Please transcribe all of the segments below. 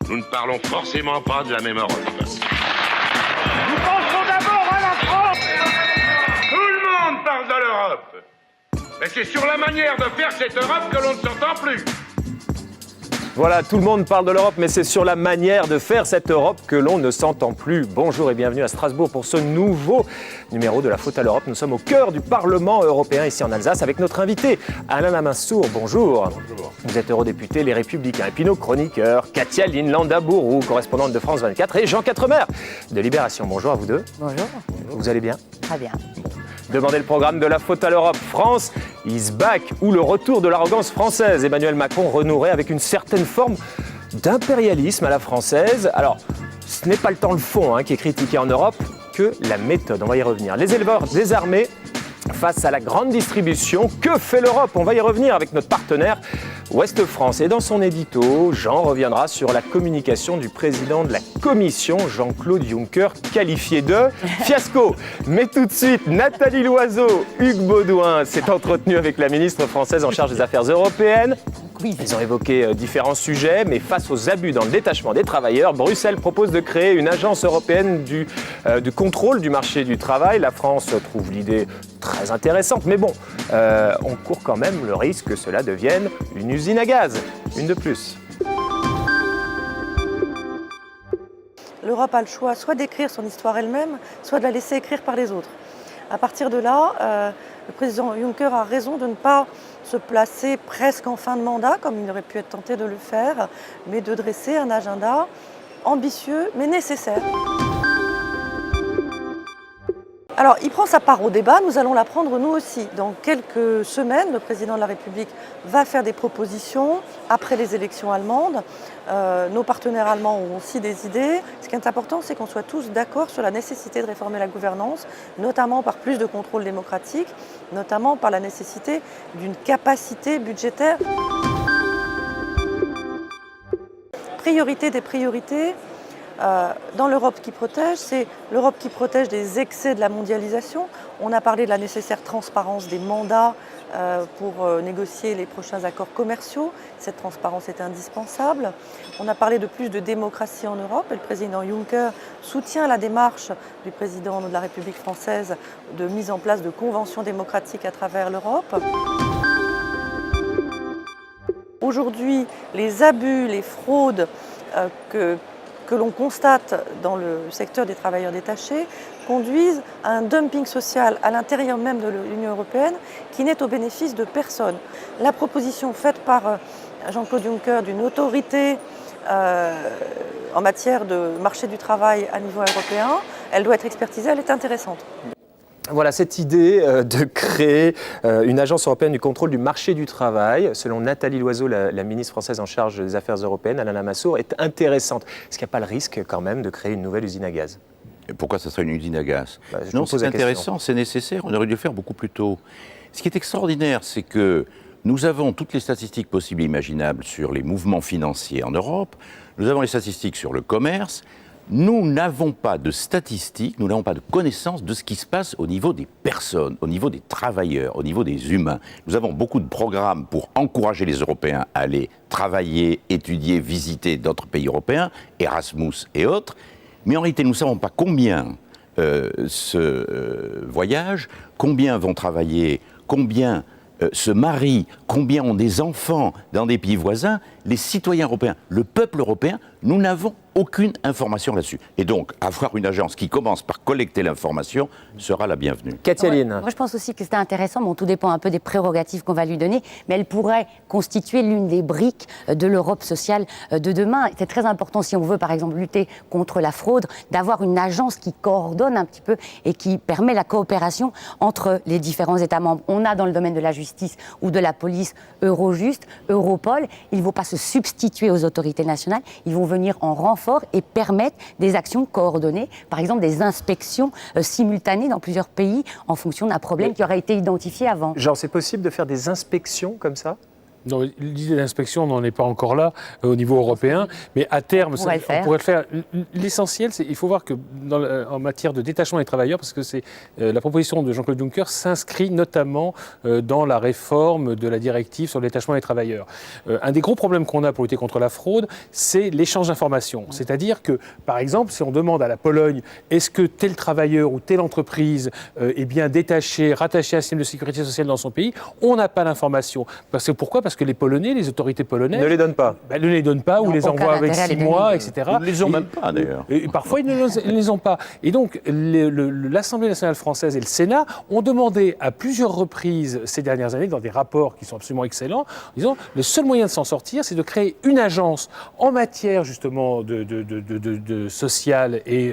nous ne parlons forcément pas de la même Europe. Nous pensons d'abord à la France. Tout le monde parle de l'Europe. Mais c'est sur la manière de faire cette Europe que l'on ne s'entend plus. Voilà, tout le monde parle de l'Europe, mais c'est sur la manière de faire cette Europe que l'on ne s'entend plus. Bonjour et bienvenue à Strasbourg pour ce nouveau numéro de La Faute à l'Europe. Nous sommes au cœur du Parlement européen, ici en Alsace, avec notre invité, Alain Lamassoure. Bonjour. Bonjour. Vous êtes eurodéputé Les Républicains, et puis nos chroniqueurs, Katia Linde-Landabourou, correspondante de France 24, et Jean Quatremer de Libération. Bonjour à vous deux. Bonjour. Vous allez bien ? Très bien. Demandez le programme de La Faute à l'Europe. France is back, ou le retour de l'arrogance française. Emmanuel Macron renouerait avec une certaine forme d'impérialisme à la française. Alors, ce n'est pas le temps le fond qui est critiqué en Europe, que la méthode. On va y revenir. Les éleveurs désarmés face à la grande distribution. Que fait l'Europe ? On va y revenir avec notre partenaire Ouest France. Et dans son édito, Jean reviendra sur la communication du président de la Commission, Jean-Claude Juncker, qualifié de fiasco. Mais tout de suite, Nathalie Loiseau, Hugues Baudouin s'est entretenu avec la ministre française en charge des affaires européennes. Ils ont évoqué différents sujets, mais face aux abus dans le détachement des travailleurs, Bruxelles propose de créer une agence européenne du contrôle du marché du travail. La France trouve l'idée très intéressante, mais bon, on court quand même le risque que cela devienne une usine à gaz, une de plus. L'Europe a le choix soit d'écrire son histoire elle-même, soit de la laisser écrire par les autres. À partir de là, le président Juncker a raison de ne pas se placer presque en fin de mandat, comme il aurait pu être tenté de le faire, mais de dresser un agenda ambitieux mais nécessaire. Alors, il prend sa part au débat, nous allons la prendre nous aussi. Dans quelques semaines, le président de la République va faire des propositions après les élections allemandes. Nos partenaires allemands ont aussi des idées. Ce qui est important, c'est qu'on soit tous d'accord sur la nécessité de réformer la gouvernance, notamment par plus de contrôle démocratique, notamment par la nécessité d'une capacité budgétaire. Priorité des priorités. Dans l'Europe qui protège, c'est l'Europe qui protège des excès de la mondialisation. On a parlé de la nécessaire transparence des mandats pour négocier les prochains accords commerciaux. Cette transparence est indispensable. On a parlé de plus de démocratie en Europe et le président Juncker soutient la démarche du président de la République française de mise en place de conventions démocratiques à travers l'Europe. Aujourd'hui, les abus, les fraudes que l'on constate dans le secteur des travailleurs détachés conduisent à un dumping social à l'intérieur même de l'Union européenne qui n'est au bénéfice de personne. La proposition faite par Jean-Claude Juncker d'une autorité en matière de marché du travail à niveau européen, elle doit être expertisée, elle est intéressante. Voilà, cette idée de créer une agence européenne du contrôle du marché du travail, selon Nathalie Loiseau, la ministre française en charge des affaires européennes, Alain Lamassoure, est intéressante. Est-ce qu'il n'y a pas le risque quand même de créer une nouvelle usine à gaz ? Et pourquoi ça serait une usine à gaz ? Non, c'est intéressant, c'est nécessaire, on aurait dû le faire beaucoup plus tôt. Ce qui est extraordinaire, c'est que nous avons toutes les statistiques possibles et imaginables sur les mouvements financiers en Europe, nous avons les statistiques sur le commerce. Nous n'avons pas de statistiques, nous n'avons pas de connaissances de ce qui se passe au niveau des personnes, au niveau des travailleurs, au niveau des humains. Nous avons beaucoup de programmes pour encourager les Européens à aller travailler, étudier, visiter d'autres pays européens, Erasmus et autres. Mais en réalité, nous ne savons pas combien voyagent, combien vont travailler, combien se marient, combien ont des enfants dans des pays voisins. Les citoyens européens, le peuple européen, nous n'avons aucune information là-dessus. Et donc, avoir une agence qui commence par collecter l'information sera la bienvenue. Katia Linde. Moi, je pense aussi que c'est intéressant. Bon, tout dépend un peu des prérogatives qu'on va lui donner, mais elle pourrait constituer l'une des briques de l'Europe sociale de demain. C'est très important, si on veut, par exemple, lutter contre la fraude, d'avoir une agence qui coordonne un petit peu et qui permet la coopération entre les différents États membres. On a dans le domaine de la justice ou de la police Eurojust, Europol. Ils ne vont pas se substituer aux autorités nationales. Ils vont venir en renfort et permettre des actions coordonnées, par exemple des inspections simultanées dans plusieurs pays en fonction d'un problème qui aurait été identifié avant. Genre, c'est possible de faire des inspections comme ça ? Non, l'idée d'inspection n'en est pas encore là au niveau européen, mais à terme, On pourrait le faire. L'essentiel, c'est il faut voir que en matière de détachement des travailleurs, parce que c'est la proposition de Jean-Claude Juncker s'inscrit notamment dans la réforme de la directive sur le détachement des travailleurs. Un des gros problèmes qu'on a pour lutter contre la fraude, c'est l'échange d'informations. C'est-à-dire que, par exemple, si on demande à la Pologne, est-ce que tel travailleur ou telle entreprise est bien détaché, rattaché à un système de sécurité sociale dans son pays, on n'a pas l'information. Pourquoi ? Parce que les Polonais, les autorités polonaises... Ne les donnent pas. Ne les donnent pas, ou les envoient avec 6 mois, etc. Ils ne les ont même pas, d'ailleurs. Et parfois, ils ne les ont pas. Et donc, l'Assemblée nationale française et le Sénat ont demandé à plusieurs reprises ces dernières années, dans des rapports qui sont absolument excellents, en disant le seul moyen de s'en sortir, c'est de créer une agence en matière, justement, de social et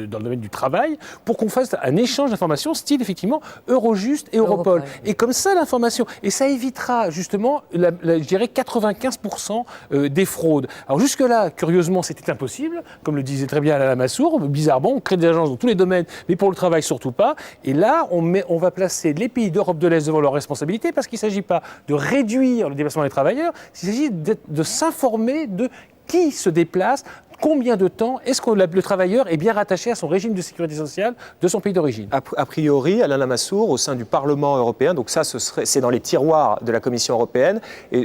dans le domaine du travail, pour qu'on fasse un échange d'informations, style, effectivement, Eurojust et Europol. Et comme ça, l'information. Et ça évitera, justement, je dirais 95% des fraudes. Alors jusque-là, curieusement, c'était impossible, comme le disait très bien Alain Lamassoure, bizarrement, on crée des agences dans tous les domaines, mais pour le travail surtout pas. Et là, on va placer les pays d'Europe de l'Est devant leurs responsabilités, parce qu'il ne s'agit pas de réduire le déplacement des travailleurs, il s'agit de s'informer de qui se déplace, combien de temps est-ce que le travailleur est bien rattaché à son régime de sécurité sociale de son pays d'origine. A priori, Alain Lamassoure, au sein du Parlement européen, donc ça, c'est dans les tiroirs de la Commission européenne, et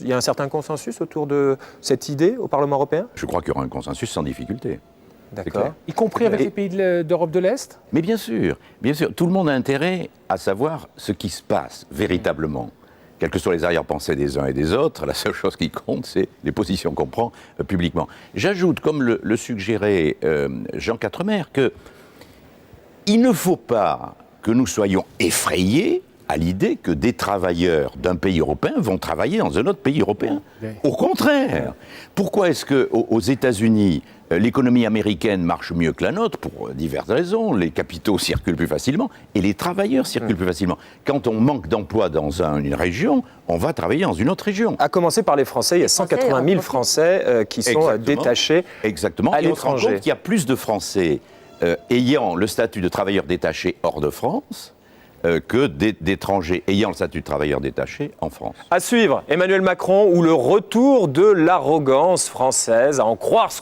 il y a un certain consensus autour de cette idée au Parlement européen ? Je crois qu'il y aura un consensus sans difficulté. D'accord. Y compris avec les pays d'Europe de l'Est ? Mais bien sûr, tout le monde a intérêt à savoir ce qui se passe véritablement. Quelles que soient les arrière-pensées des uns et des autres, la seule chose qui compte, c'est les positions qu'on prend publiquement. J'ajoute, comme le suggérait Jean Quatremer, qu'il ne faut pas que nous soyons effrayés à l'idée que des travailleurs d'un pays européen vont travailler dans un autre pays européen. Au contraire. Pourquoi est-ce qu'aux États-Unis, l'économie américaine marche mieux que la nôtre, pour diverses raisons, les capitaux circulent plus facilement et les travailleurs circulent plus facilement. Quand on manque d'emploi dans une région, on va travailler dans une autre région. À commencer par les Français, il y a 180 000 Français qui sont détachés à l'étranger. Et on se rend compte qu'il y a plus de Français ayant le statut de travailleur détaché hors de France que d'étrangers ayant le statut de travailleur détaché en France. À suivre, Emmanuel Macron ou le retour de l'arrogance française, à en croire ce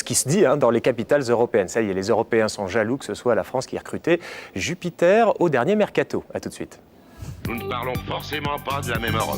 qui se dit dans les capitales européennes. Ça y est, les Européens sont jaloux que ce soit la France qui ait recruté Jupiter au dernier mercato. A tout de suite. Nous ne parlons forcément pas de la même Europe.